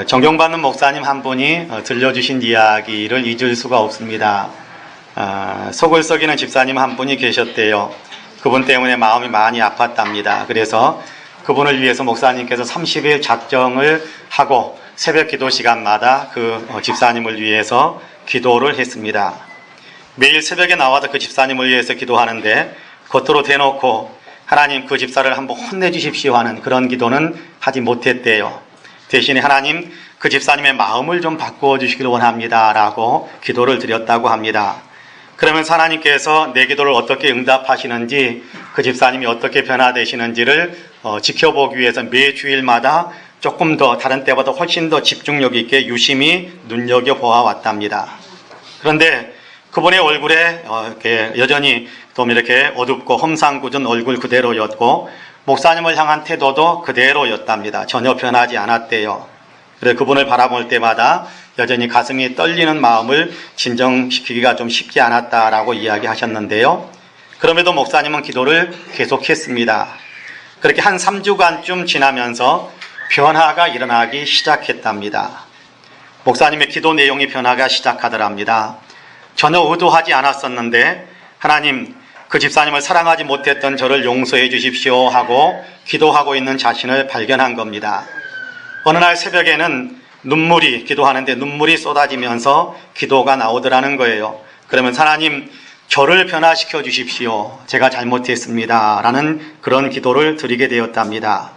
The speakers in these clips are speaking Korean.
존경받는 목사님 한 분이 들려주신 이야기를 잊을 수가 없습니다. 속을 썩이는 집사님 한 분이 계셨대요. 그분 때문에 마음이 많이 아팠답니다. 그래서 그분을 위해서 목사님께서 30일 작정을 하고 새벽 기도 시간마다 그 집사님을 위해서 기도를 했습니다. 매일 새벽에 나와서 그 집사님을 위해서 기도하는데 겉으로 대놓고 하나님 그 집사를 한번 혼내주십시오 하는 그런 기도는 하지 못했대요. 대신에 하나님 그 집사님의 마음을 좀 바꾸어 주시길 원합니다 라고 기도를 드렸다고 합니다. 그러면서 하나님께서 내 기도를 어떻게 응답하시는지 그 집사님이 어떻게 변화되시는지를 지켜보기 위해서 매 주일마다 조금 더 다른 때보다 훨씬 더 집중력 있게 유심히 눈여겨보아왔답니다. 그런데 그분의 얼굴에 여전히 좀 이렇게 어둡고 험상궂은 얼굴 그대로였고 목사님을 향한 태도도 그대로였답니다. 전혀 변하지 않았대요. 그래서 그분을 바라볼 때마다 여전히 가슴이 떨리는 마음을 진정시키기가 좀 쉽지 않았다라고 이야기하셨는데요. 그럼에도 목사님은 기도를 계속했습니다. 그렇게 한 3주간쯤 지나면서 변화가 일어나기 시작했답니다. 목사님의 기도 내용이 변화가 시작하더랍니다. 전혀 의도하지 않았었는데 하나님 그 집사님을 사랑하지 못했던 저를 용서해 주십시오 하고 기도하고 있는 자신을 발견한 겁니다. 어느 날 새벽에는 기도하는데 눈물이 쏟아지면서 기도가 나오더라는 거예요. 그러면 하나님 저를 변화시켜 주십시오. 제가 잘못했습니다. 라는 그런 기도를 드리게 되었답니다.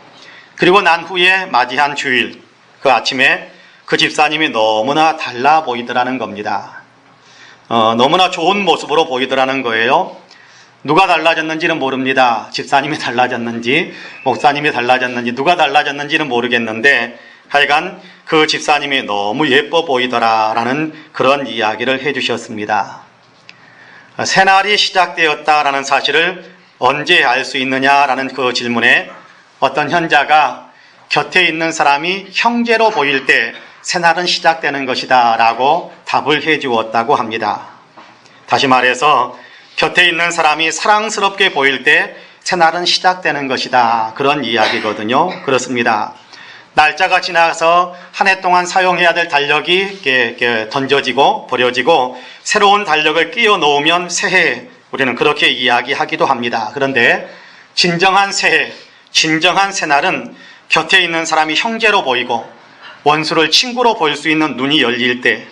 그리고 난 후에 맞이한 주일 그 아침에 그 집사님이 너무나 달라 보이더라는 겁니다. 너무나 좋은 모습으로 보이더라는 거예요. 누가 달라졌는지는 모릅니다. 집사님이 달라졌는지 목사님이 달라졌는지 누가 달라졌는지는 모르겠는데 하여간 그 집사님이 너무 예뻐 보이더라라는 그런 이야기를 해주셨습니다. 새날이 시작되었다라는 사실을 언제 알 수 있느냐라는 그 질문에 어떤 현자가 곁에 있는 사람이 형제로 보일 때 새날은 시작되는 것이다 라고 답을 해주었다고 합니다. 다시 말해서 곁에 있는 사람이 사랑스럽게 보일 때 새날은 시작되는 것이다. 그런 이야기거든요. 그렇습니다. 날짜가 지나서 한 해 동안 사용해야 될 달력이 이렇게 던져지고 버려지고 새로운 달력을 끼워 놓으면 새해 우리는 그렇게 이야기하기도 합니다. 그런데 진정한 새해, 진정한 새날은 곁에 있는 사람이 형제로 보이고 원수를 친구로 볼 수 있는 눈이 열릴 때,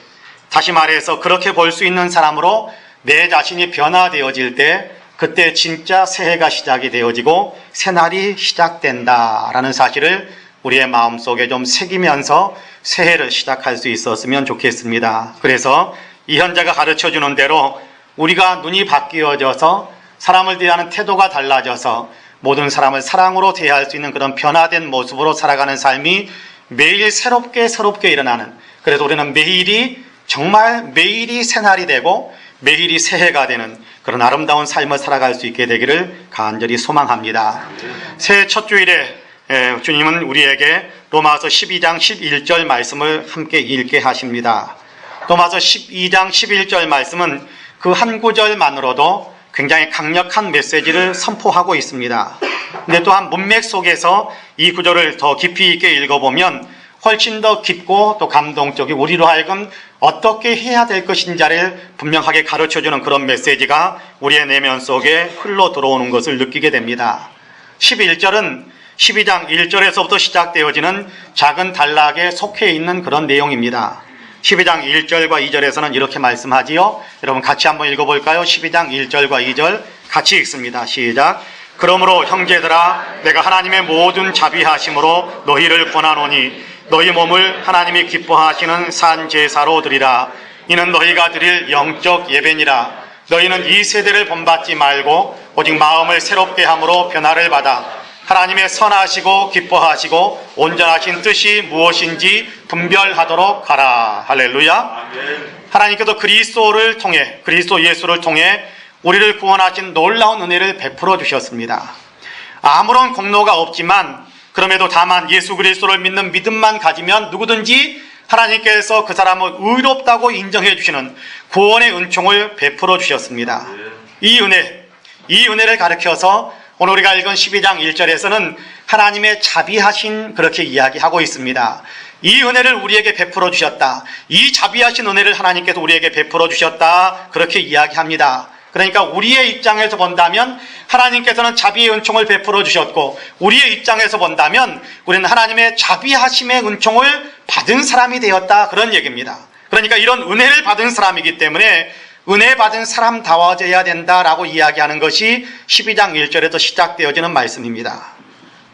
다시 말해서 그렇게 볼 수 있는 사람으로 내 자신이 변화되어질 때 그때 진짜 새해가 시작이 되어지고 새날이 시작된다라는 사실을 우리의 마음속에 좀 새기면서 새해를 시작할 수 있었으면 좋겠습니다. 그래서 이 현자가 가르쳐주는 대로 우리가 눈이 바뀌어져서 사람을 대하는 태도가 달라져서 모든 사람을 사랑으로 대할 수 있는 그런 변화된 모습으로 살아가는 삶이 매일 새롭게 일어나는, 그래서 우리는 정말 매일이 새날이 되고 매일이 새해가 되는 그런 아름다운 삶을 살아갈 수 있게 되기를 간절히 소망합니다. 새해 첫 주일에 주님은 우리에게 로마서 12장 11절 말씀을 함께 읽게 하십니다. 로마서 12장 11절 말씀은 그 한 구절만으로도 굉장히 강력한 메시지를 선포하고 있습니다. 근데 또한 문맥 속에서 이 구절을 더 깊이 있게 읽어보면 훨씬 더 깊고 또 감동적인, 우리로 하여금 어떻게 해야 될 것인지를 분명하게 가르쳐주는 그런 메시지가 우리의 내면 속에 흘러 들어오는 것을 느끼게 됩니다. 11절은 12장 1절에서부터 시작되어지는 작은 단락에 속해 있는 그런 내용입니다. 12장 1절과 2절에서는 이렇게 말씀하지요. 여러분 같이 한번 읽어볼까요? 12장 1절과 2절 같이 읽습니다. 시작. 그러므로 형제들아, 내가 하나님의 모든 자비하심으로 너희를 권하노니 너희 몸을 하나님이 기뻐하시는 산 제사로 드리라. 이는 너희가 드릴 영적 예배니라. 너희는 이 세대를 본받지 말고 오직 마음을 새롭게 함으로 변화를 받아 하나님의 선하시고 기뻐하시고 온전하신 뜻이 무엇인지 분별하도록 하라. 할렐루야. 하나님께서 그리스도 예수를 통해 우리를 구원하신 놀라운 은혜를 베풀어 주셨습니다. 아무런 공로가 없지만 그럼에도 다만 예수 그리스도를 믿는 믿음만 가지면 누구든지 하나님께서 그 사람을 의롭다고 인정해 주시는 구원의 은총을 베풀어 주셨습니다. 이 은혜를 가르쳐서 오늘 우리가 읽은 12장 1절에서는 하나님의 자비하신 그렇게 이야기하고 있습니다. 이 은혜를 우리에게 베풀어 주셨다. 이 자비하신 은혜를 하나님께서 우리에게 베풀어 주셨다. 그렇게 이야기합니다. 그러니까 우리의 입장에서 본다면 하나님께서는 자비의 은총을 베풀어 주셨고, 우리의 입장에서 본다면 우리는 하나님의 자비하심의 은총을 받은 사람이 되었다. 그런 얘기입니다. 그러니까 이런 은혜를 받은 사람이기 때문에 은혜 받은 사람다워져야 된다라고 이야기하는 것이 12장 1절에서 시작되어지는 말씀입니다.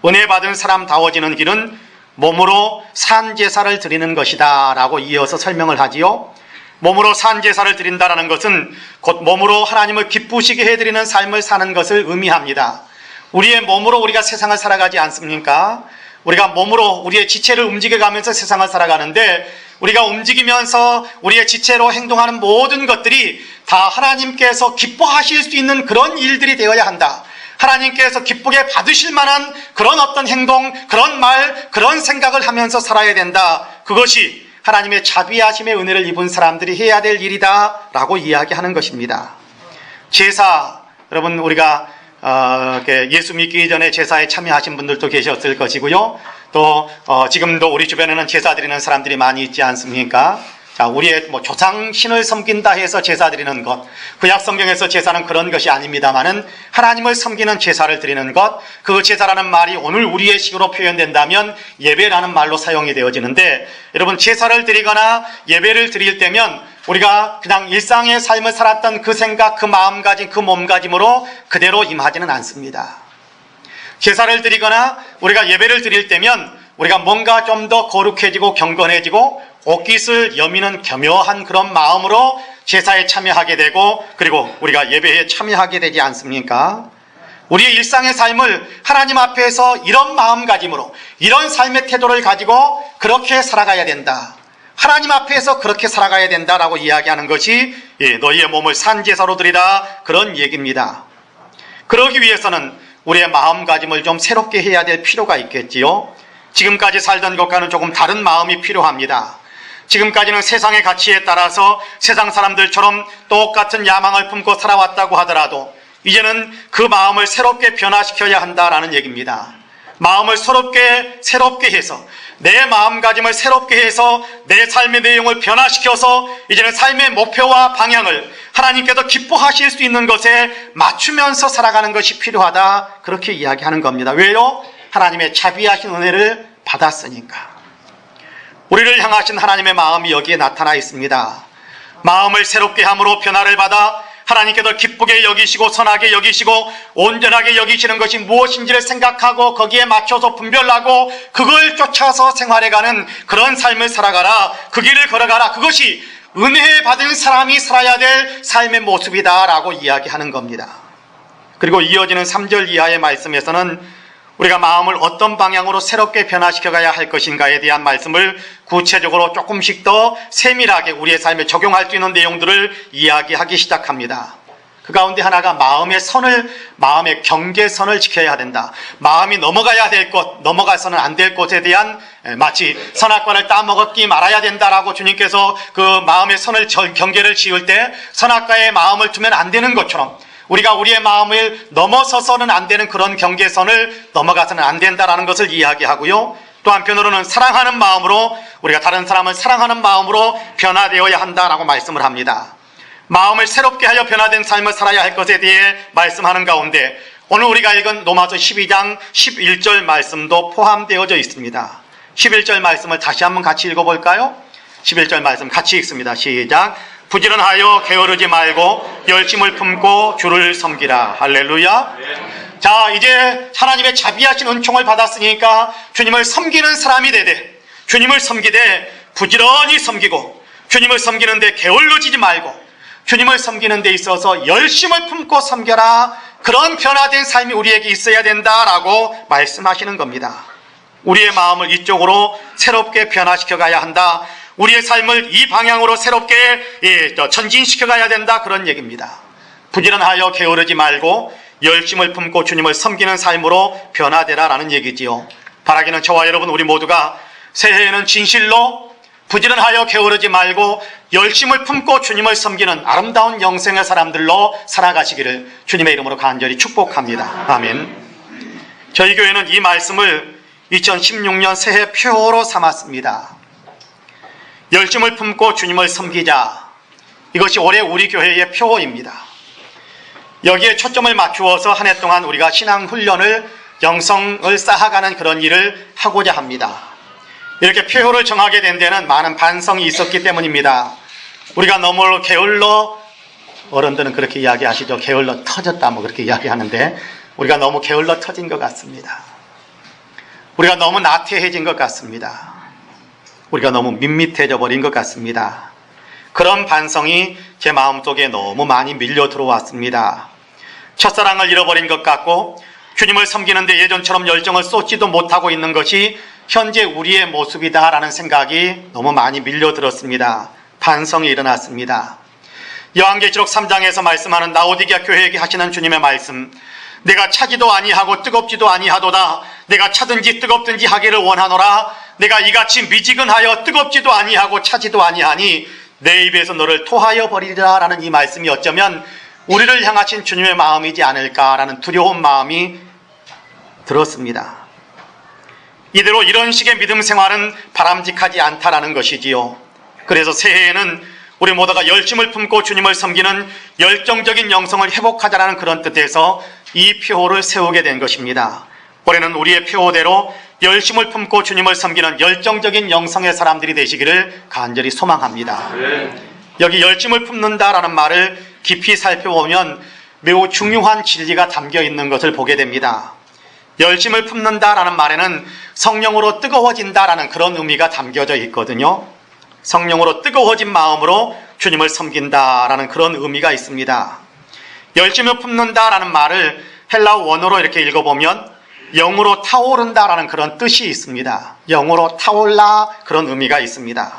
은혜 받은 사람다워지는 길은 몸으로 산제사를 드리는 것이다 라고 이어서 설명을 하지요. 몸으로 산제사를 드린다라는 것은 곧 몸으로 하나님을 기쁘시게 해드리는 삶을 사는 것을 의미합니다. 우리의 몸으로 우리가 세상을 살아가지 않습니까? 우리가 몸으로 우리의 지체를 움직여가면서 세상을 살아가는데, 우리가 움직이면서 우리의 지체로 행동하는 모든 것들이 다 하나님께서 기뻐하실 수 있는 그런 일들이 되어야 한다. 하나님께서 기쁘게 받으실 만한 그런 어떤 행동, 그런 말, 그런 생각을 하면서 살아야 된다. 그것이 하나님의 자비하심의 은혜를 입은 사람들이 해야 될 일이다 라고 이야기하는 것입니다. 제사, 여러분 우리가 예수 믿기 전에 제사에 참여하신 분들도 계셨을 것이고요. 또 지금도 우리 주변에는 제사 드리는 사람들이 많이 있지 않습니까? 자, 우리의 조상 신을 섬긴다 해서 제사 드리는 것, 구약 성경에서 제사는 그런 것이 아닙니다만은 하나님을 섬기는 제사를 드리는 것, 그 제사라는 말이 오늘 우리의 식으로 표현된다면 예배라는 말로 사용이 되어지는데, 여러분 제사를 드리거나 예배를 드릴 때면 우리가 그냥 일상의 삶을 살았던 그 생각, 그 마음가짐, 그 몸가짐으로 그대로 임하지는 않습니다. 제사를 드리거나 우리가 예배를 드릴 때면 우리가 뭔가 좀 더 거룩해지고 경건해지고 옷깃을 여미는 겸허한 그런 마음으로 제사에 참여하게 되고, 그리고 우리가 예배에 참여하게 되지 않습니까? 우리의 일상의 삶을 하나님 앞에서 이런 마음가짐으로, 이런 삶의 태도를 가지고 그렇게 살아가야 된다. 하나님 앞에서 그렇게 살아가야 된다라고 이야기하는 것이 너희의 몸을 산제사로 드리라, 그런 얘기입니다. 그러기 위해서는 우리의 마음가짐을 좀 새롭게 해야 될 필요가 있겠지요. 지금까지 살던 것과는 조금 다른 마음이 필요합니다. 지금까지는 세상의 가치에 따라서 세상 사람들처럼 똑같은 야망을 품고 살아왔다고 하더라도 이제는 그 마음을 새롭게 변화시켜야 한다라는 얘기입니다. 마음을 새롭게 해서, 내 마음가짐을 새롭게 해서 내 삶의 내용을 변화시켜서 이제는 삶의 목표와 방향을 하나님께서 기뻐하실 수 있는 것에 맞추면서 살아가는 것이 필요하다, 그렇게 이야기하는 겁니다. 왜요? 하나님의 자비하신 은혜를 받았으니까. 우리를 향하신 하나님의 마음이 여기에 나타나 있습니다. 마음을 새롭게 함으로 변화를 받아 하나님께서 기쁘게 여기시고 선하게 여기시고 온전하게 여기시는 것이 무엇인지를 생각하고 거기에 맞춰서 분별하고 그걸 쫓아서 생활해가는 그런 삶을 살아가라, 그 길을 걸어가라. 그것이 은혜 받은 사람이 살아야 될 삶의 모습이다라고 이야기하는 겁니다. 그리고 이어지는 3절 이하의 말씀에서는 우리가 마음을 어떤 방향으로 새롭게 변화시켜가야 할 것인가에 대한 말씀을 구체적으로 조금씩 더 세밀하게 우리의 삶에 적용할 수 있는 내용들을 이야기하기 시작합니다. 그 가운데 하나가 마음의 경계선을 지켜야 된다. 마음이 넘어가야 될 것, 넘어가서는 안 될 것에 대한, 마치 선악과를 따먹었기 말아야 된다라고 주님께서 그 마음의 경계를 지을 때 선악과에 마음을 두면 안 되는 것처럼, 우리가 우리의 마음을 넘어서서는 안 되는 그런 경계선을 넘어가서는 안 된다라는 것을 이야기하고요. 또 한편으로는 사랑하는 마음으로, 우리가 다른 사람을 사랑하는 마음으로 변화되어야 한다라고 말씀을 합니다. 마음을 새롭게 하여 변화된 삶을 살아야 할 것에 대해 말씀하는 가운데 오늘 우리가 읽은 로마서 12장 11절 말씀도 포함되어져 있습니다. 11절 말씀을 다시 한번 같이 읽어볼까요? 11절 말씀 같이 읽습니다. 시작. 부지런하여 게으르지 말고 열심을 품고 주를 섬기라. 할렐루야. 자, 이제 하나님의 자비하신 은총을 받았으니까 주님을 섬기는 사람이 되되, 주님을 섬기되 부지런히 섬기고, 주님을 섬기는데 게을러지지 말고, 주님을 섬기는 데 있어서 열심을 품고 섬겨라. 그런 변화된 삶이 우리에게 있어야 된다라고 말씀하시는 겁니다. 우리의 마음을 이쪽으로 새롭게 변화시켜 가야 한다. 우리의 삶을 이 방향으로 새롭게 전진시켜 가야 된다, 그런 얘기입니다. 부지런하여 게으르지 말고 열심을 품고 주님을 섬기는 삶으로 변화되라라는 얘기지요. 바라기는 저와 여러분 우리 모두가 새해에는 진실로 부지런하여 게으르지 말고 열심을 품고 주님을 섬기는 아름다운 영생의 사람들로 살아가시기를 주님의 이름으로 간절히 축복합니다. 아멘. 저희 교회는 이 말씀을 2016년 새해 표어로 삼았습니다. 열심을 품고 주님을 섬기자. 이것이 올해 우리 교회의 표어입니다. 여기에 초점을 맞추어서 한 해 동안 우리가 신앙훈련을 영성을 쌓아가는 그런 일을 하고자 합니다. 이렇게 표어를 정하게 된 데는 많은 반성이 있었기 때문입니다. 우리가 너무 게을러, 어른들은 그렇게 이야기하시죠. 게을러 터졌다 뭐 그렇게 이야기하는데 우리가 너무 게을러 터진 것 같습니다. 우리가 너무 나태해진 것 같습니다. 우리가 너무 밋밋해져 버린 것 같습니다. 그런 반성이 제 마음속에 너무 많이 밀려 들어왔습니다. 첫사랑을 잃어버린 것 같고 주님을 섬기는데 예전처럼 열정을 쏟지도 못하고 있는 것이 현재 우리의 모습이다라는 생각이 너무 많이 밀려들었습니다. 반성이 일어났습니다. 요한계시록 3장에서 말씀하는 라오디게아 교회에게 하시는 주님의 말씀, 내가 차지도 아니하고 뜨겁지도 아니하도다. 내가 차든지 뜨겁든지 하기를 원하노라. 내가 이같이 미지근하여 뜨겁지도 아니하고 차지도 아니하니 내 입에서 너를 토하여 버리리라 라는 이 말씀이 어쩌면 우리를 향하신 주님의 마음이지 않을까라는 두려운 마음이 들었습니다. 이대로 이런 식의 믿음 생활은 바람직하지 않다라는 것이지요. 그래서 새해에는 우리 모두가 열심을 품고 주님을 섬기는 열정적인 영성을 회복하자라는 그런 뜻에서 이 표어를 세우게 된 것입니다. 올해는 우리의 표어대로 열심을 품고 주님을 섬기는 열정적인 영성의 사람들이 되시기를 간절히 소망합니다. 여기 열심을 품는다라는 말을 깊이 살펴보면 매우 중요한 진리가 담겨 있는 것을 보게 됩니다. 열심을 품는다라는 말에는 성령으로 뜨거워진다라는 그런 의미가 담겨져 있거든요. 성령으로 뜨거워진 마음으로 주님을 섬긴다라는 그런 의미가 있습니다. 열심을 품는다라는 말을 헬라어 원어로 이렇게 읽어보면 영으로 타오른다라는 그런 뜻이 있습니다. 영으로 타올라 그런 의미가 있습니다.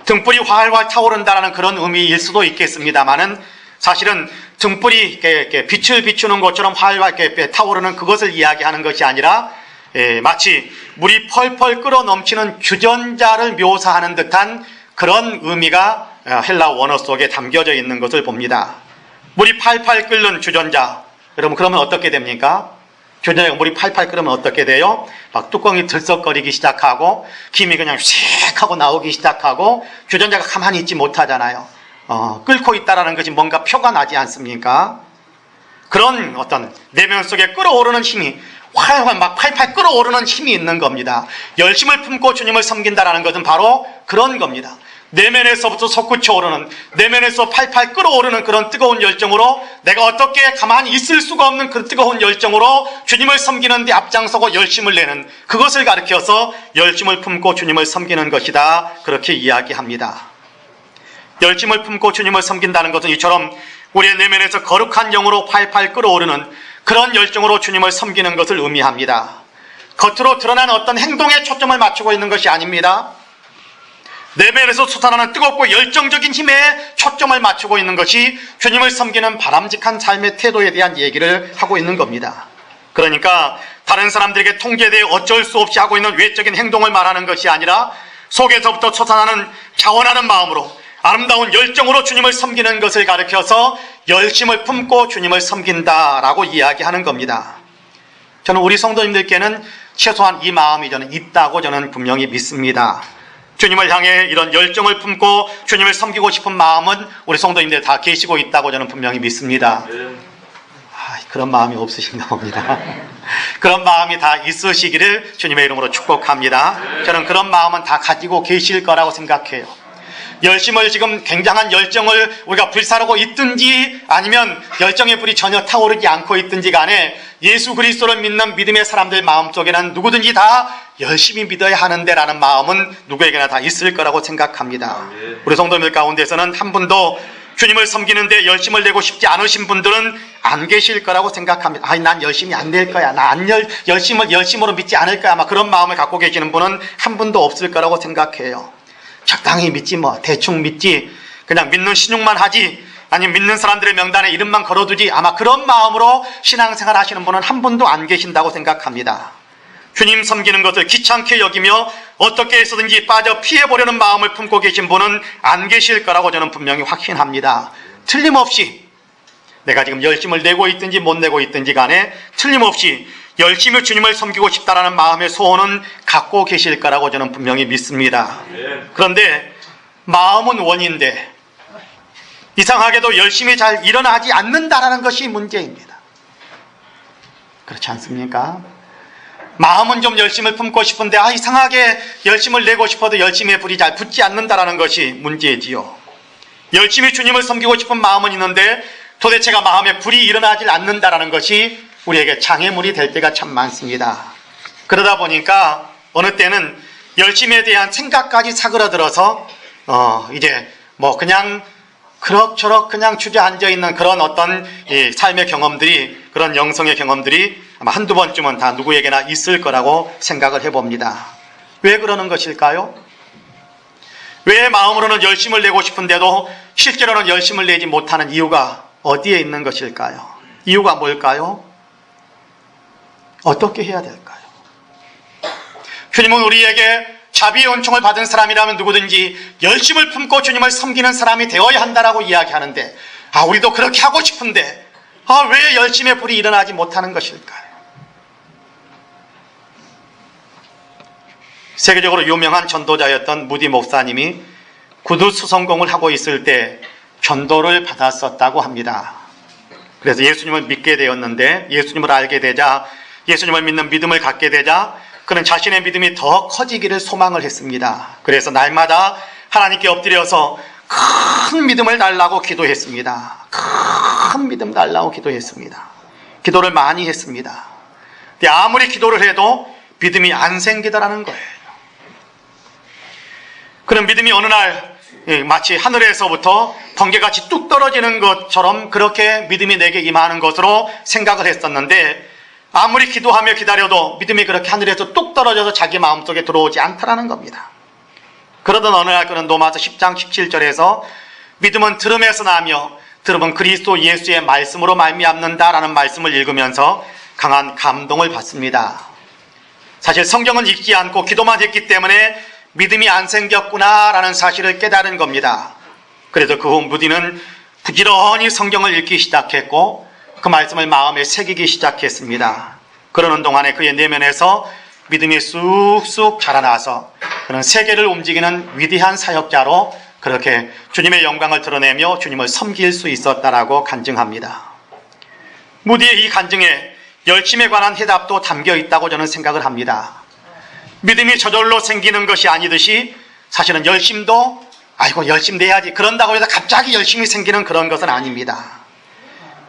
등불이 활활 타오른다라는 그런 의미일 수도 있겠습니다만은 사실은 등불이 이렇게 빛을 비추는 것처럼 활활 이렇게 타오르는 그것을 이야기하는 것이 아니라 마치 물이 펄펄 끓어 넘치는 주전자를 묘사하는 듯한 그런 의미가 헬라 원어 속에 담겨져 있는 것을 봅니다. 물이 팔팔 끓는 주전자. 여러분 그러면 어떻게 됩니까? 주전자가 물이 팔팔 끓으면 어떻게 돼요? 막 뚜껑이 들썩거리기 시작하고 김이 그냥 씩 하고 나오기 시작하고 주전자가 가만히 있지 못하잖아요. 끓고 있다라는 것이 뭔가 표가 나지 않습니까? 그런 어떤 내면 속에 끓어오르는 힘이 활활 막 팔팔 끓어오르는 힘이 있는 겁니다. 열심을 품고 주님을 섬긴다라는 것은 바로 그런 겁니다. 내면에서부터 솟구쳐 오르는, 내면에서 팔팔 끓어오르는 그런 뜨거운 열정으로 내가 어떻게 가만히 있을 수가 없는 그 뜨거운 열정으로 주님을 섬기는 데 앞장서고 열심을 내는 그것을 가리켜서 열심을 품고 주님을 섬기는 것이다. 그렇게 이야기합니다. 열심을 품고 주님을 섬긴다는 것은 이처럼 우리의 내면에서 거룩한 영으로 팔팔 끓어오르는 그런 열정으로 주님을 섬기는 것을 의미합니다. 겉으로 드러난 어떤 행동에 초점을 맞추고 있는 것이 아닙니다. 내면에서 솟아나는 뜨겁고 열정적인 힘에 초점을 맞추고 있는 것이 주님을 섬기는 바람직한 삶의 태도에 대한 얘기를 하고 있는 겁니다. 그러니까 다른 사람들에게 통제되어 어쩔 수 없이 하고 있는 외적인 행동을 말하는 것이 아니라 속에서부터 솟아나는 자원하는 마음으로 아름다운 열정으로 주님을 섬기는 것을 가리켜서 열심을 품고 주님을 섬긴다라고 이야기하는 겁니다. 저는 우리 성도님들께는 최소한 이 마음이 저는 있다고 저는 분명히 믿습니다. 주님을 향해 이런 열정을 품고 주님을 섬기고 싶은 마음은 우리 성도님들 다 계시고 있다고 저는 분명히 믿습니다. 그런 마음이 없으신가 봅니다. 그런 마음이 다 있으시기를 주님의 이름으로 축복합니다. 저는 그런 마음은 다 가지고 계실 거라고 생각해요. 열심을 지금 굉장한 열정을 우리가 불사르고 있든지 아니면 열정의 불이 전혀 타오르지 않고 있든지 간에 예수 그리스도를 믿는 믿음의 사람들 마음속에는 누구든지 다 열심히 믿어야 하는데 라는 마음은 누구에게나 다 있을 거라고 생각합니다. 우리 성도님들 가운데서는 한 분도 주님을 섬기는데 열심을 내고 싶지 않으신 분들은 안 계실 거라고 생각합니다. 아니 난 열심히 안 될 거야. 나 안 열심으로 믿지 않을 거야. 아마 그런 마음을 갖고 계시는 분은 한 분도 없을 거라고 생각해요. 적당히 믿지 뭐 대충 믿지 그냥 믿는 신용만 하지 아니면 믿는 사람들의 명단에 이름만 걸어두지 아마 그런 마음으로 신앙생활 하시는 분은 한 분도 안 계신다고 생각합니다. 주님 섬기는 것을 귀찮게 여기며 어떻게 해서든지 빠져 피해보려는 마음을 품고 계신 분은 안 계실 거라고 저는 분명히 확신합니다. 틀림없이 내가 지금 열심을 내고 있든지 못 내고 있든지 간에 틀림없이 열심히 주님을 섬기고 싶다라는 마음의 소원은 갖고 계실 거라고 저는 분명히 믿습니다. 그런데 마음은 원인데 이상하게도 열심히 잘 일어나지 않는다라는 것이 문제입니다. 그렇지 않습니까? 마음은 좀 열심을 품고 싶은데 이상하게 열심을 내고 싶어도 열심의 불이 잘 붙지 않는다라는 것이 문제지요. 열심히 주님을 섬기고 싶은 마음은 있는데 도대체가 마음에 불이 일어나질 않는다라는 것이 우리에게 장애물이 될 때가 참 많습니다. 그러다 보니까 어느 때는 열심에 대한 생각까지 사그러들어서 이제 뭐 그냥 그럭저럭 그냥 주저앉아 있는 그런 어떤 삶의 경험들이, 그런 영성의 경험들이 아마 한두 번쯤은 다 누구에게나 있을 거라고 생각을 해봅니다. 왜 그러는 것일까요? 왜 마음으로는 열심을 내고 싶은데도 실제로는 열심을 내지 못하는 이유가 어디에 있는 것일까요? 이유가 뭘까요? 어떻게 해야 될까요? 주님은 우리에게 자비의 은총을 받은 사람이라면 누구든지 열심을 품고 주님을 섬기는 사람이 되어야 한다라고 이야기하는데 우리도 그렇게 하고 싶은데 왜 열심의 불이 일어나지 못하는 것일까요? 세계적으로 유명한 전도자였던 무디 목사님이 구두 수성공을 하고 있을 때 전도를 받았었다고 합니다. 그래서 예수님을 믿게 되었는데 예수님을 알게 되자, 예수님을 믿는 믿음을 갖게 되자 그는 자신의 믿음이 더 커지기를 소망을 했습니다. 그래서 날마다 하나님께 엎드려서 큰 믿음을 달라고 기도했습니다. 큰 믿음 달라고 기도했습니다. 기도를 많이 했습니다. 근데 아무리 기도를 해도 믿음이 안 생기더라는 거예요. 그런 믿음이 어느 날 마치 하늘에서부터 번개같이 뚝 떨어지는 것처럼 그렇게 믿음이 내게 임하는 것으로 생각을 했었는데 아무리 기도하며 기다려도 믿음이 그렇게 하늘에서 뚝 떨어져서 자기 마음속에 들어오지 않더라는 겁니다. 그러던 어느 날 그는 로마서 10장 17절에서 믿음은 들음에서 나며 들음은 그리스도 예수의 말씀으로 말미암는다라는 말씀을 읽으면서 강한 감동을 받습니다. 사실 성경은 읽지 않고 기도만 했기 때문에 믿음이 안 생겼구나라는 사실을 깨달은 겁니다. 그래서 그 후 무디는 부지런히 성경을 읽기 시작했고 그 말씀을 마음에 새기기 시작했습니다. 그러는 동안에 그의 내면에서 믿음이 쑥쑥 자라나서 그는 세계를 움직이는 위대한 사역자로 그렇게 주님의 영광을 드러내며 주님을 섬길 수 있었다라고 간증합니다. 무디의 이 간증에 열심에 관한 해답도 담겨 있다고 저는 생각을 합니다. 믿음이 저절로 생기는 것이 아니듯이 사실은 열심도 열심 내야지 그런다고 해서 갑자기 열심히 생기는 그런 것은 아닙니다.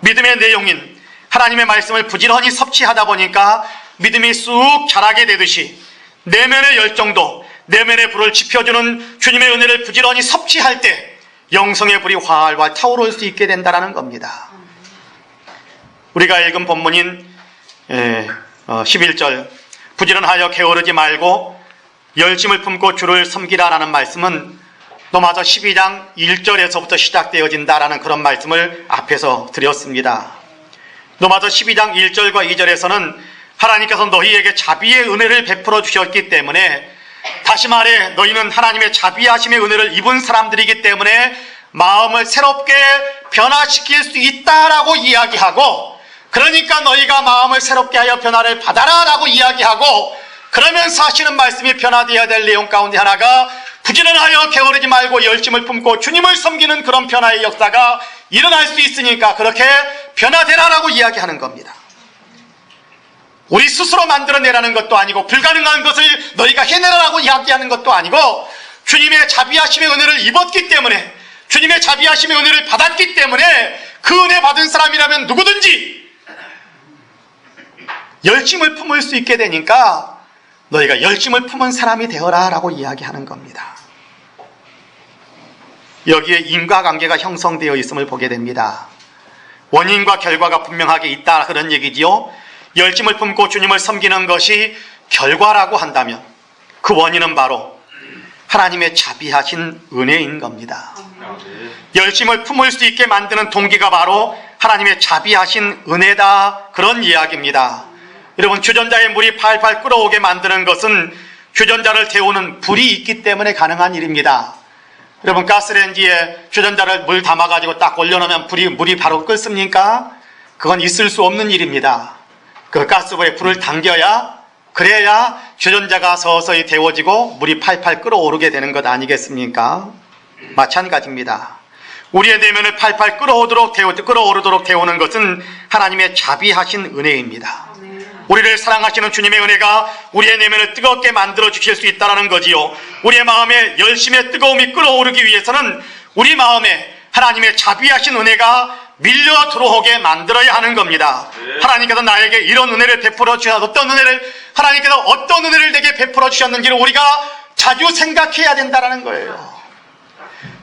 믿음의 내용인 하나님의 말씀을 부지런히 섭취하다 보니까 믿음이 쑥 자라게 되듯이 내면의 열정도, 내면의 불을 지펴주는 주님의 은혜를 부지런히 섭취할 때 영성의 불이 활활 타오를 수 있게 된다는 겁니다. 우리가 읽은 본문인 11절 부지런하여 게으르지 말고 열심을 품고 주를 섬기라라는 말씀은 로마서 12장 1절에서부터 시작되어진다라는 그런 말씀을 앞에서 드렸습니다. 로마서 12장 1절과 2절에서는 하나님께서 너희에게 자비의 은혜를 베풀어 주셨기 때문에, 다시 말해 너희는 하나님의 자비하심의 은혜를 입은 사람들이기 때문에 마음을 새롭게 변화시킬 수 있다라고 이야기하고, 그러니까 너희가 마음을 새롭게 하여 변화를 받아라 라고 이야기하고, 그러면서 하시는 말씀이 변화되어야 될 내용 가운데 하나가 부지런하여 게으르지 말고 열심을 품고 주님을 섬기는 그런 변화의 역사가 일어날 수 있으니까 그렇게 변화되라라고 이야기하는 겁니다. 우리 스스로 만들어내라는 것도 아니고 불가능한 것을 너희가 해내라라고 이야기하는 것도 아니고 주님의 자비하심의 은혜를 입었기 때문에, 주님의 자비하심의 은혜를 받았기 때문에 그 은혜 받은 사람이라면 누구든지 열심을 품을 수 있게 되니까 너희가 열심을 품은 사람이 되어라 라고 이야기하는 겁니다. 여기에 인과관계가 형성되어 있음을 보게 됩니다. 원인과 결과가 분명하게 있다 그런 얘기지요. 열심을 품고 주님을 섬기는 것이 결과라고 한다면 그 원인은 바로 하나님의 자비하신 은혜인 겁니다. 열심을 품을 수 있게 만드는 동기가 바로 하나님의 자비하신 은혜다 그런 이야기입니다. 여러분, 주전자에 물이 팔팔 끓어오게 만드는 것은 주전자를 데우는 불이 있기 때문에 가능한 일입니다. 여러분, 가스레인지에 주전자를 물 담아가지고 딱 올려놓으면 물이 바로 끓습니까? 그건 있을 수 없는 일입니다. 그 가스불에 불을 당겨야, 그래야 주전자가 서서히 데워지고 물이 팔팔 끓어오르게 되는 것 아니겠습니까? 마찬가지입니다. 우리의 내면을 팔팔 끓어오르도록 데우는 것은 하나님의 자비하신 은혜입니다. 우리를 사랑하시는 주님의 은혜가 우리의 내면을 뜨겁게 만들어 주실 수 있다는 거지요. 우리의 마음에 열심의 뜨거움이 끓어오르기 위해서는 우리 마음에 하나님의 자비하신 은혜가 밀려 들어오게 만들어야 하는 겁니다. 하나님께서 나에게 이런 은혜를 베풀어 주셔서 하나님께서 어떤 은혜를 내게 베풀어 주셨는지를 우리가 자주 생각해야 된다는 거예요.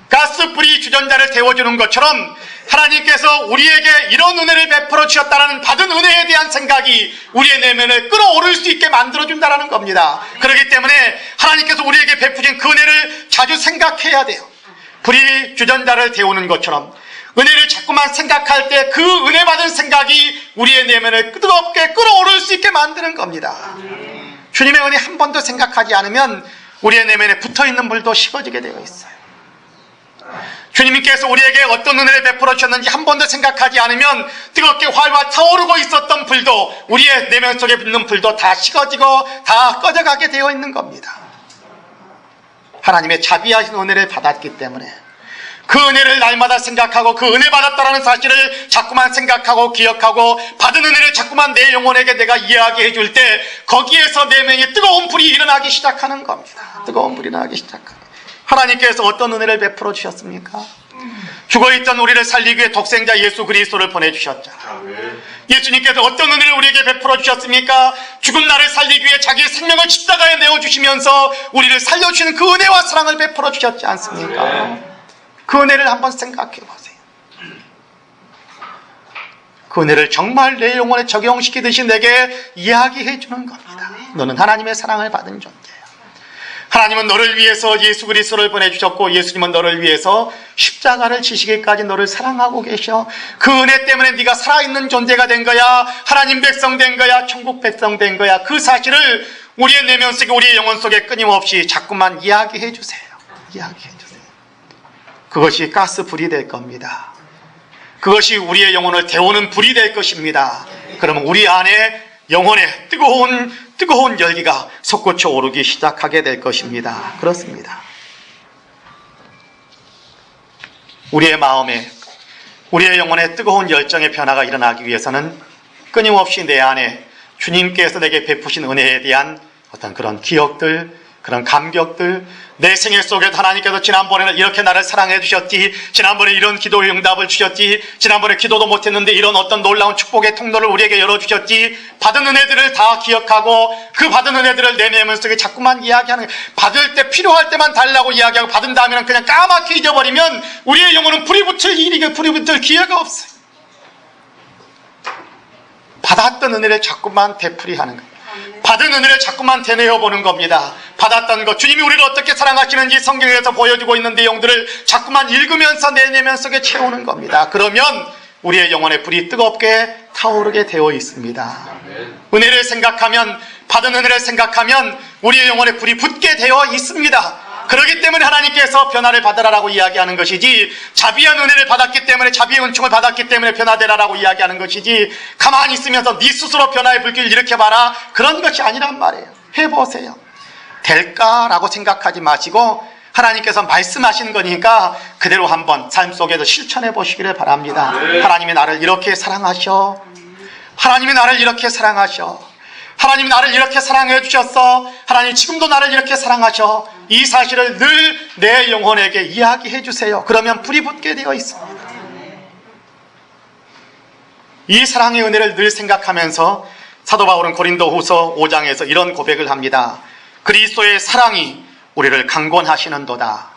가스불이 주전자를 데워주는 것처럼 하나님께서 우리에게 이런 은혜를 베풀어 주셨다는 받은 은혜에 대한 생각이 우리의 내면을 끌어오를 수 있게 만들어준다는 겁니다. 그렇기 때문에 하나님께서 우리에게 베푸신 그 은혜를 자주 생각해야 돼요. 불이 주전자를 데우는 것처럼 은혜를 자꾸만 생각할 때 그 은혜 받은 생각이 우리의 내면을 뜨겁게 끌어오를 수 있게 만드는 겁니다. 주님의 은혜 한 번도 생각하지 않으면 우리의 내면에 붙어있는 불도 식어지게 되어 있어요. 주님께서 우리에게 어떤 은혜를 베풀어 주셨는지 한 번도 생각하지 않으면 뜨겁게 활활 타오르고 있었던 불도, 우리의 내면 속에 있는 불도 다 식어지고 다 꺼져가게 되어 있는 겁니다. 하나님의 자비하신 은혜를 받았기 때문에 그 은혜를 날마다 생각하고 그 은혜 받았다는 사실을 자꾸만 생각하고 기억하고 받은 은혜를 자꾸만 내 영혼에게 내가 이야기해 줄 때 거기에서 내 내면에 뜨거운 불이 일어나기 시작하는 겁니다. 뜨거운 불이 나기 시작합니다. 하나님께서 어떤 은혜를 베풀어 주셨습니까? 죽어있던 우리를 살리기 위해 독생자 예수 그리스도를 보내주셨죠. 예수님께서 어떤 은혜를 우리에게 베풀어 주셨습니까? 죽은 나를 살리기 위해 자기의 생명을 십자가에 내어주시면서 우리를 살려주시는 그 은혜와 사랑을 베풀어 주셨지 않습니까? 그 은혜를 한번 생각해 보세요. 그 은혜를 정말 내 영혼에 적용시키듯이 내게 이야기해 주는 겁니다. 너는 하나님의 사랑을 받은 존재야. 하나님은 너를 위해서 예수 그리스도를 보내주셨고 예수님은 너를 위해서 십자가를 지시기까지 너를 사랑하고 계셔. 그 은혜 때문에 네가 살아있는 존재가 된 거야. 하나님 백성 된 거야. 천국 백성 된 거야. 그 사실을 우리의 내면 속에 우리의 영혼 속에 끊임없이 자꾸만 이야기해 주세요. 이야기해 주세요. 그것이 가스불이 될 겁니다. 그것이 우리의 영혼을 데우는 불이 될 것입니다. 그러면 우리 안에 영혼의 뜨거운 열기가 솟구쳐 오르기 시작하게 될 것입니다. 그렇습니다. 우리의 마음에, 우리의 영혼의 뜨거운 열정의 변화가 일어나기 위해서는 끊임없이 내 안에 주님께서 내게 베푸신 은혜에 대한 어떤 그런 기억들, 그런 감격들, 내 생애 속에 하나님께서 지난번에는 이렇게 나를 사랑해 주셨지, 지난번에 이런 기도의 응답을 주셨지, 지난번에 기도도 못했는데 이런 어떤 놀라운 축복의 통로를 우리에게 열어주셨지, 받은 은혜들을 다 기억하고 그 받은 은혜들을 내 내면 속에 자꾸만 이야기하는, 받을 때 필요할 때만 달라고 이야기하고 받은 다음에는 그냥 까맣게 잊어버리면 우리의 영혼은 불이 붙을 기회가 없어요. 받았던 은혜를 자꾸만 되풀이하는 거예요. 받은 은혜를 자꾸만 되뇌어보는 겁니다. 받았던 것, 주님이 우리를 어떻게 사랑하시는지 성경에서 보여주고 있는 내용들을 자꾸만 읽으면서 내 내면 속에 채우는 겁니다. 그러면 우리의 영혼의 불이 뜨겁게 타오르게 되어 있습니다. 은혜를 생각하면, 받은 은혜를 생각하면 우리의 영혼의 불이 붙게 되어 있습니다. 그렇기 때문에 하나님께서 변화를 받으라라고 이야기하는 것이지, 자비한 은혜를 받았기 때문에, 자비의 은총을 받았기 때문에 변화되라라고 이야기하는 것이지, 가만히 있으면서 네 스스로 변화의 불길을 일으켜봐라, 그런 것이 아니란 말이에요. 해보세요. 될까라고 생각하지 마시고 하나님께서 말씀하시는 거니까 그대로 한번 삶 속에서 실천해 보시기를 바랍니다. 하나님이 나를 이렇게 사랑하셔. 하나님이 나를 이렇게 사랑하셔. 하나님이 나를 이렇게 사랑해 주셨어. 하나님 지금도 나를 이렇게 사랑하셔. 이 사실을 늘 내 영혼에게 이야기해 주세요. 그러면 불이 붙게 되어 있습니다. 이 사랑의 은혜를 늘 생각하면서 사도 바울은 고린도후서 5장에서 이런 고백을 합니다. 그리스도의 사랑이 우리를 강권하시는도다.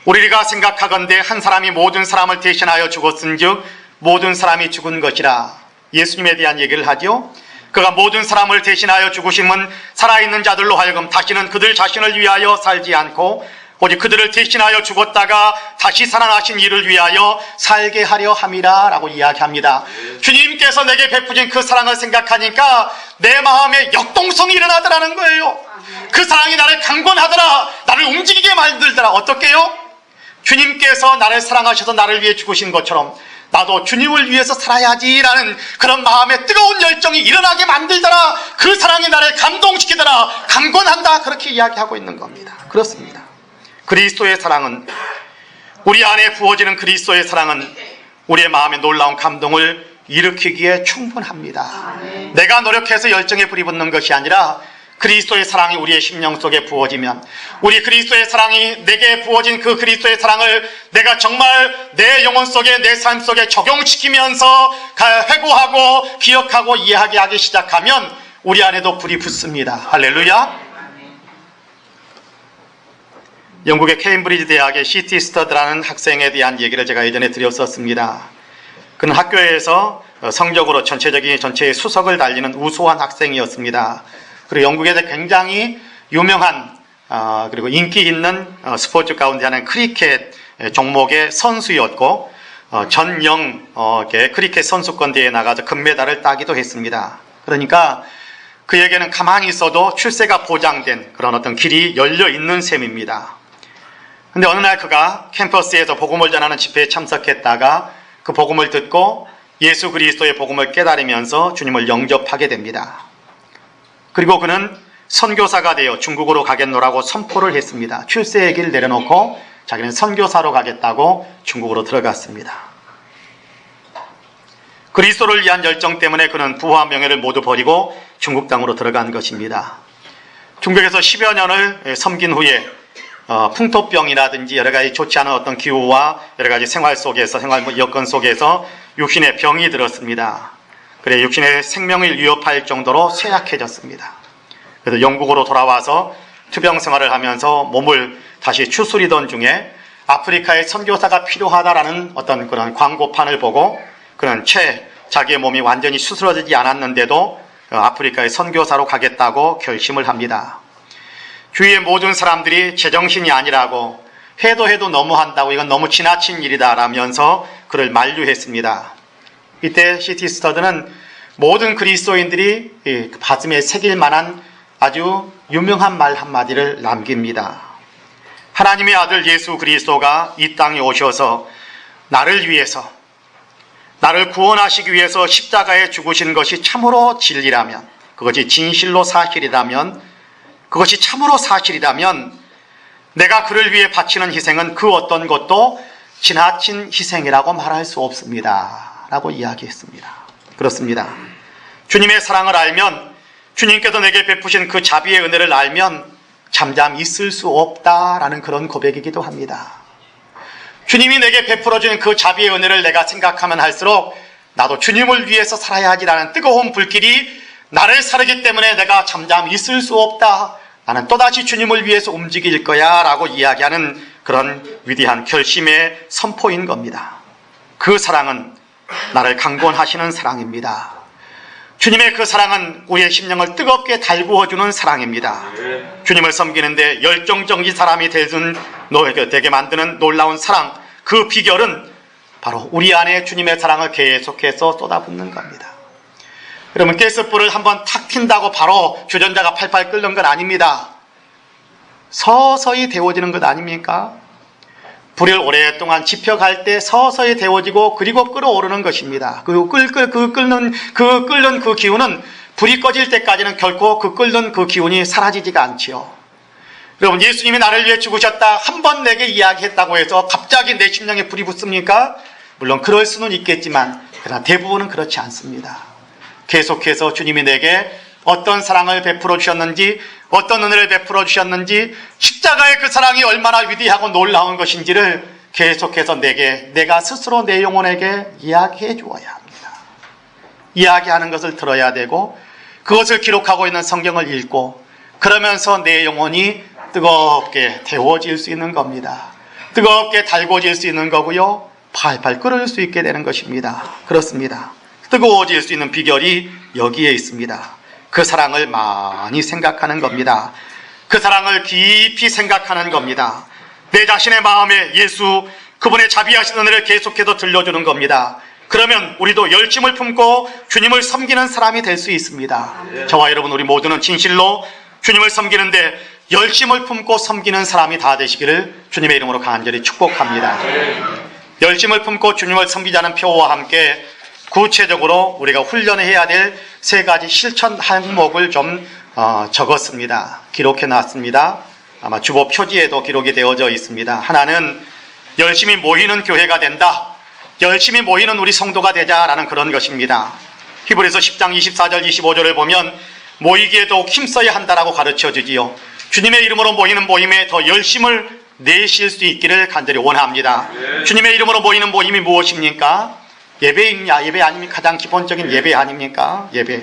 우리가 생각하건대 한 사람이 모든 사람을 대신하여 죽었은즉 모든 사람이 죽은 것이라. 예수님에 대한 얘기를 하죠. 그가 모든 사람을 대신하여 죽으심은 살아있는 자들로 하여금 다시는 그들 자신을 위하여 살지 않고 오직 그들을 대신하여 죽었다가 다시 살아나신 이를 위하여 살게 하려 함이라 라고 이야기합니다. 주님께서 내게 베푸신 그 사랑을 생각하니까 내 마음에 역동성이 일어나더라는 거예요. 그 사랑이 나를 강권하더라, 나를 움직이게 만들더라. 어떻게요? 주님께서 나를 사랑하셔서 나를 위해 죽으신 것처럼 나도 주님을 위해서 살아야지라는 그런 마음에 뜨거운 열정이 일어나게 만들더라. 그 사랑이 나를 감동시키더라, 강권한다. 그렇게 이야기하고 있는 겁니다. 그렇습니다. 그리스도의 사랑은, 우리 안에 부어지는 그리스도의 사랑은 우리의 마음에 놀라운 감동을 일으키기에 충분합니다. 내가 노력해서 열정에 불이 붙는 것이 아니라 그리스도의 사랑이 우리의 심령 속에 부어지면, 우리 그리스도의 사랑이 내게 부어진 그 그리스도의 사랑을 내가 정말 내 영혼 속에, 내 삶 속에 적용시키면서 회고하고 기억하고 이해하게 하기 시작하면 우리 안에도 불이 붙습니다. 할렐루야. 영국의 케임브리지 대학의 C.T. 스터드라는 학생에 대한 얘기를 제가 예전에 드렸었습니다. 그는 학교에서 성적으로 전체의 수석을 달리는 우수한 학생이었습니다. 그리고 영국에서 굉장히 유명한 그리고 인기 있는 스포츠 가운데 하나는 크리켓 종목의 선수였고, 전영 크리켓 선수권 대회에 나가서 금메달을 따기도 했습니다. 그러니까 그에게는 가만히 있어도 출세가 보장된 그런 어떤 길이 열려 있는 셈입니다. 근데 어느 날 그가 캠퍼스에서 복음을 전하는 집회에 참석했다가 그 복음을 듣고 예수 그리스도의 복음을 깨달으면서 주님을 영접하게 됩니다. 그리고 그는 선교사가 되어 중국으로 가겠노라고 선포를 했습니다. 출세의 길 내려놓고 자기는 선교사로 가겠다고 중국으로 들어갔습니다. 그리스도를 위한 열정 때문에 그는 부와 명예를 모두 버리고 중국 땅으로 들어간 것입니다. 중국에서 10여 년을 섬긴 후에 풍토병이라든지 여러 가지 좋지 않은 어떤 기후와 여러 가지 생활 여건 속에서 육신에 병이 들었습니다. 그래 육신의 생명을 위협할 정도로 쇠약해졌습니다. 그래서 영국으로 돌아와서 투병 생활을 하면서 몸을 다시 추스리던 중에 아프리카에 선교사가 필요하다라는 어떤 그런 광고판을 보고 그는 자기의 몸이 완전히 추스러지지 않았는데도 아프리카에 선교사로 가겠다고 결심을 합니다. 주위의 모든 사람들이 제정신이 아니라고, 해도 너무한다고, 이건 너무 지나친 일이다 라면서 그를 만류했습니다. 이때 C.T. 스터드는 모든 그리스도인들이 가슴에 새길 만한 아주 유명한 말 한마디를 남깁니다. 하나님의 아들 예수 그리스도가 이 땅에 오셔서 나를 위해서, 나를 구원하시기 위해서 십자가에 죽으신 것이 참으로 진리라면, 그것이 진실로 사실이라면, 그것이 참으로 사실이라면 내가 그를 위해 바치는 희생은 그 어떤 것도 지나친 희생이라고 말할 수 없습니다 라고 이야기했습니다. 그렇습니다. 주님의 사랑을 알면, 주님께서 내게 베푸신 그 자비의 은혜를 알면 잠잠 있을 수 없다라는 그런 고백이기도 합니다. 주님이 내게 베풀어준 그 자비의 은혜를 내가 생각하면 할수록 나도 주님을 위해서 살아야지라는 뜨거운 불길이 나를 사르기 때문에 내가 잠잠 있을 수 없다, 나는 또다시 주님을 위해서 움직일 거야 라고 이야기하는 그런 위대한 결심의 선포인 겁니다. 그 사랑은 나를 강권하시는 사랑입니다. 주님의 그 사랑은 우리의 심령을 뜨겁게 달구어주는 사랑입니다. 주님을 섬기는데 열정적인 사람이 되게 만드는 놀라운 사랑, 그 비결은 바로 우리 안에 주님의 사랑을 계속해서 쏟아붓는 겁니다. 여러분, 가스불을 한번 탁 튄다고 바로 주전자가 팔팔 끓는 건 아닙니다. 서서히 데워지는 것 아닙니까? 불을 오랫동안 지펴갈 때 서서히 데워지고 그리고 끓어오르는 것입니다. 끓는 그 기운은 불이 꺼질 때까지는 결코 그 끓는 그 기운이 사라지지가 않지요. 여러분, 예수님이 나를 위해 죽으셨다 한 번 내게 이야기했다고 해서 갑자기 내 심령에 불이 붙습니까? 물론 그럴 수는 있겠지만 그러나 대부분은 그렇지 않습니다. 계속해서 주님이 내게 어떤 사랑을 베풀어 주셨는지, 어떤 은혜를 베풀어 주셨는지, 십자가의 그 사랑이 얼마나 위대하고 놀라운 것인지를 계속해서 내가 스스로 내 영혼에게 이야기해 주어야 합니다. 이야기하는 것을 들어야 되고, 그것을 기록하고 있는 성경을 읽고, 그러면서 내 영혼이 뜨겁게 데워질 수 있는 겁니다. 뜨겁게 달궈질 수 있는 거고요, 팔팔 끓을 수 있게 되는 것입니다. 그렇습니다. 뜨거워질 수 있는 비결이 여기에 있습니다. 그 사랑을 많이 생각하는 겁니다. 그 사랑을 깊이 생각하는 겁니다. 내 자신의 마음에 예수 그분의 자비하신 은혜를 계속해서 들려주는 겁니다. 그러면 우리도 열심을 품고 주님을 섬기는 사람이 될 수 있습니다. 저와 여러분 우리 모두는 진실로 주님을 섬기는데 열심을 품고 섬기는 사람이 다 되시기를 주님의 이름으로 간절히 축복합니다. 열심을 품고 주님을 섬기자는 표어와 함께 구체적으로 우리가 훈련해야 될 3가지 실천 항목을 좀 적었습니다. 기록해 놨습니다. 아마 주보 표지에도 기록이 되어져 있습니다. 하나는 열심히 모이는 교회가 된다. 열심히 모이는 우리 성도가 되자라는 그런 것입니다. 히브리서 10장 24절 25절을 보면 모이기에 더욱 힘써야 한다라고 가르쳐 주지요. 주님의 이름으로 모이는 모임에 더 열심을 내실 수 있기를 간절히 원합니다. 주님의 이름으로 모이는 모임이 무엇입니까? 예배입니다. 예배 아닙니까? 가장 기본적인 예배 아닙니까? 예배.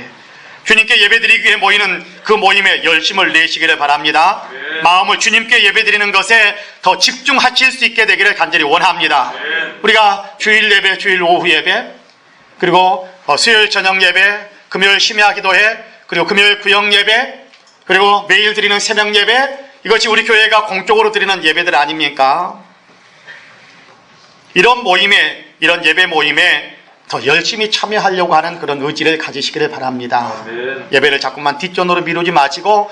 주님께 예배드리기 위해 모이는 그 모임에 열심을 내시기를 바랍니다. 마음을 주님께 예배드리는 것에 더 집중하실 수 있게 되기를 간절히 원합니다. 우리가 주일 예배, 주일 오후 예배, 그리고 수요일 저녁 예배, 금요일 심야 기도회, 그리고 금요일 구역 예배, 그리고 매일 드리는 새벽 예배, 이것이 우리 교회가 공적으로 드리는 예배들 아닙니까? 이런 모임에, 이런 예배 모임에 더 열심히 참여하려고 하는 그런 의지를 가지시기를 바랍니다. 예배를 자꾸만 뒷전으로 미루지 마시고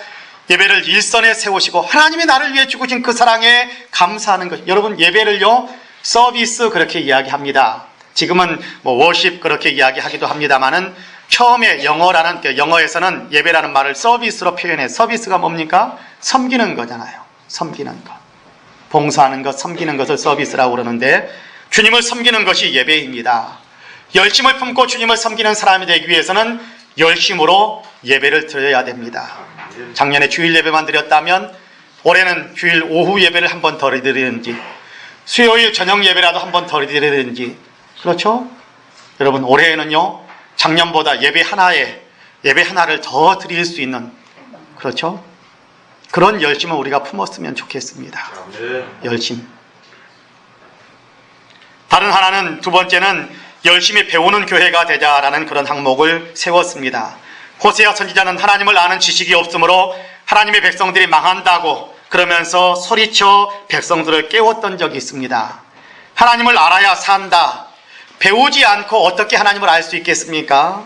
예배를 일선에 세우시고 하나님이 나를 위해 주신 그 사랑에 감사하는 것. 여러분 예배를요 서비스 그렇게 이야기합니다. 지금은 워십 그렇게 이야기하기도 합니다만은 처음에 영어에서는 예배라는 말을 서비스로 표현해. 서비스가 뭡니까? 섬기는 거잖아요. 섬기는 것. 봉사하는 것, 섬기는 것을 서비스라고 그러는데 주님을 섬기는 것이 예배입니다. 열심을 품고 주님을 섬기는 사람이 되기 위해서는 열심으로 예배를 드려야 됩니다. 작년에 주일 예배만 드렸다면 올해는 주일 오후 예배를 한 번 더 드리든지 수요일 저녁 예배라도 한 번 더 드리든지 그렇죠? 여러분 올해에는요 작년보다 예배 하나를 더 드릴 수 있는 그렇죠? 그런 열심을 우리가 품었으면 좋겠습니다. 열심. 다른 하나는 두 번째는 열심히 배우는 교회가 되자라는 그런 항목을 세웠습니다. 호세아 선지자는 하나님을 아는 지식이 없으므로 하나님의 백성들이 망한다고 그러면서 소리쳐 백성들을 깨웠던 적이 있습니다. 하나님을 알아야 산다. 배우지 않고 어떻게 하나님을 알 수 있겠습니까?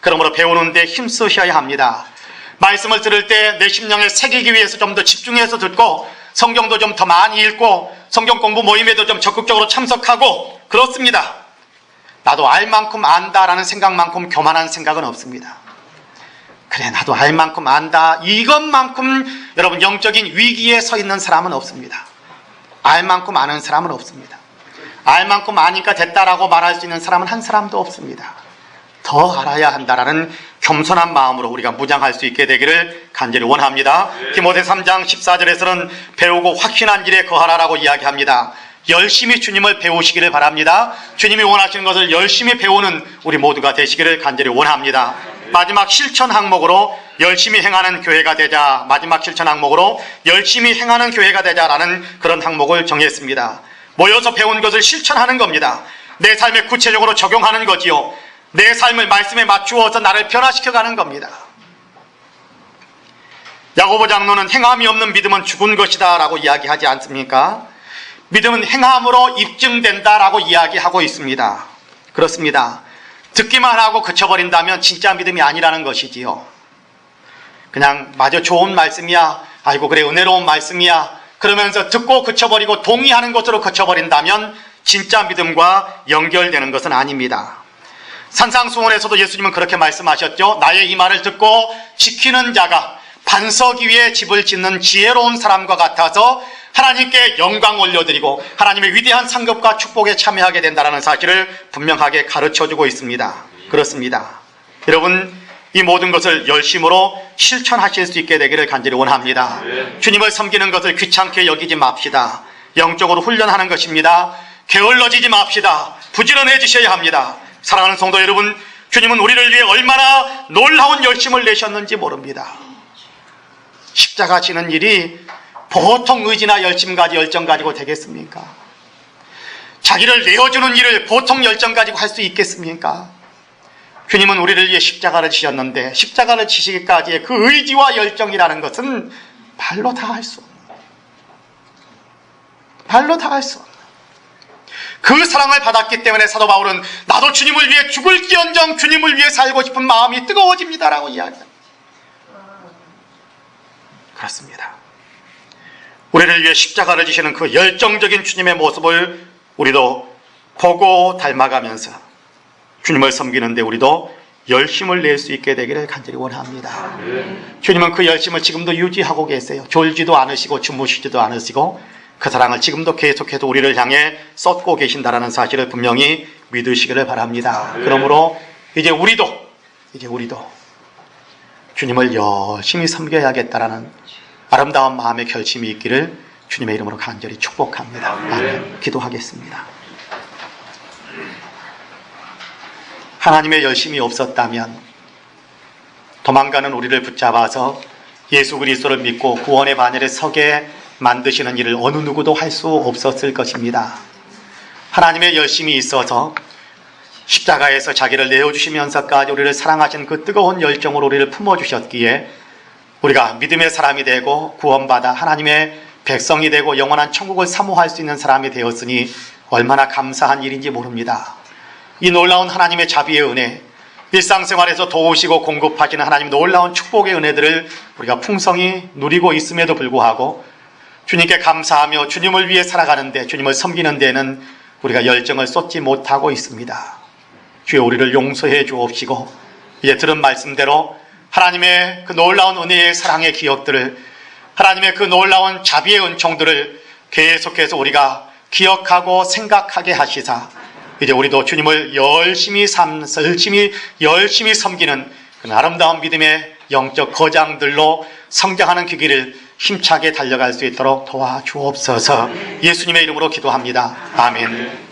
그러므로 배우는 데 힘쓰셔야 합니다. 말씀을 들을 때 내 심령에 새기기 위해서 좀 더 집중해서 듣고 성경도 좀 더 많이 읽고 성경 공부 모임에도 좀 적극적으로 참석하고 그렇습니다. 나도 알 만큼 안다라는 생각만큼 교만한 생각은 없습니다. 그래 나도 알 만큼 안다 이것만큼 여러분 영적인 위기에 서 있는 사람은 없습니다. 알 만큼 아는 사람은 없습니다. 알 만큼 아니까 됐다라고 말할 수 있는 사람은 한 사람도 없습니다. 더 알아야 한다라는 겸손한 마음으로 우리가 무장할 수 있게 되기를 간절히 원합니다. 디모데 3장 14절에서는 배우고 확신한 일에 거하라라고 이야기합니다. 열심히 주님을 배우시기를 바랍니다. 주님이 원하시는 것을 열심히 배우는 우리 모두가 되시기를 간절히 원합니다. 마지막 실천 항목으로 열심히 행하는 교회가 되자, 마지막 실천 항목으로 열심히 행하는 교회가 되자라는 그런 항목을 정했습니다. 모여서 배운 것을 실천하는 겁니다. 내 삶에 구체적으로 적용하는 거지요. 내 삶을 말씀에 맞추어서 나를 변화시켜가는 겁니다. 야고보 장로는 행함이 없는 믿음은 죽은 것이다 라고 이야기하지 않습니까? 믿음은 행함으로 입증된다라고 이야기하고 있습니다. 그렇습니다. 듣기만 하고 그쳐버린다면 진짜 믿음이 아니라는 것이지요. 그냥 마저 좋은 말씀이야, 아이고 그래 은혜로운 말씀이야 그러면서 듣고 그쳐버리고 동의하는 것으로 그쳐버린다면 진짜 믿음과 연결되는 것은 아닙니다. 산상수훈에서도 예수님은 그렇게 말씀하셨죠. 나의 이 말을 듣고 지키는 자가 반석 위에 집을 짓는 지혜로운 사람과 같아서 하나님께 영광 올려드리고 하나님의 위대한 상급과 축복에 참여하게 된다는 사실을 분명하게 가르쳐주고 있습니다. 그렇습니다. 여러분 이 모든 것을 열심으로 실천하실 수 있게 되기를 간절히 원합니다. 주님을 섬기는 것을 귀찮게 여기지 맙시다. 영적으로 훈련하는 것입니다. 게을러지지 맙시다. 부지런해지셔야 합니다. 사랑하는 성도 여러분, 주님은 우리를 위해 얼마나 놀라운 열심을 내셨는지 모릅니다. 십자가 지는 일이 보통 의지나 열정 가지고 되겠습니까? 자기를 내어주는 일을 보통 열정 가지고 할 수 있겠습니까? 주님은 우리를 위해 십자가를 지셨는데 십자가를 지시기까지의 그 의지와 열정이라는 것은 말로 다 할 수 없는 말로 다 할 수 없는 그 사랑을 받았기 때문에 사도 바울은 나도 주님을 위해 죽을지언정 주님을 위해 살고 싶은 마음이 뜨거워집니다라고 이야기합니다. 그렇습니다. 우리를 위해 십자가를 지시는 그 열정적인 주님의 모습을 우리도 보고 닮아가면서 주님을 섬기는데 우리도 열심을 낼 수 있게 되기를 간절히 원합니다. 주님은 그 열심을 지금도 유지하고 계세요. 졸지도 않으시고 주무시지도 않으시고 그 사랑을 지금도 계속해서 우리를 향해 쏟고 계신다라는 사실을 분명히 믿으시기를 바랍니다. 그러므로 이제 우리도 주님을 열심히 섬겨야겠다라는 아름다운 마음의 결심이 있기를 주님의 이름으로 간절히 축복합니다. 아멘. 기도하겠습니다. 하나님의 열심이 없었다면 도망가는 우리를 붙잡아서 예수 그리스도를 믿고 구원의 반열에 서게 만드시는 일을 어느 누구도 할 수 없었을 것입니다. 하나님의 열심이 있어서 십자가에서 자기를 내어주시면서까지 우리를 사랑하신 그 뜨거운 열정으로 우리를 품어주셨기에 우리가 믿음의 사람이 되고 구원받아 하나님의 백성이 되고 영원한 천국을 사모할 수 있는 사람이 되었으니 얼마나 감사한 일인지 모릅니다. 이 놀라운 하나님의 자비의 은혜, 일상생활에서 도우시고 공급하시는 하나님 놀라운 축복의 은혜들을 우리가 풍성히 누리고 있음에도 불구하고 주님께 감사하며 주님을 위해 살아가는데, 주님을 섬기는 데는 우리가 열정을 쏟지 못하고 있습니다. 주여 우리를 용서해 주옵시고 이제 들은 말씀대로 하나님의 그 놀라운 은혜의 사랑의 기억들을, 하나님의 그 놀라운 자비의 은총들을 계속해서 우리가 기억하고 생각하게 하시사 이제 우리도 주님을 열심히 섬기는 그 아름다운 믿음의 영적 거장들로 성장하는 그 길을 힘차게 달려갈 수 있도록 도와주옵소서. 예수님의 이름으로 기도합니다. 아멘.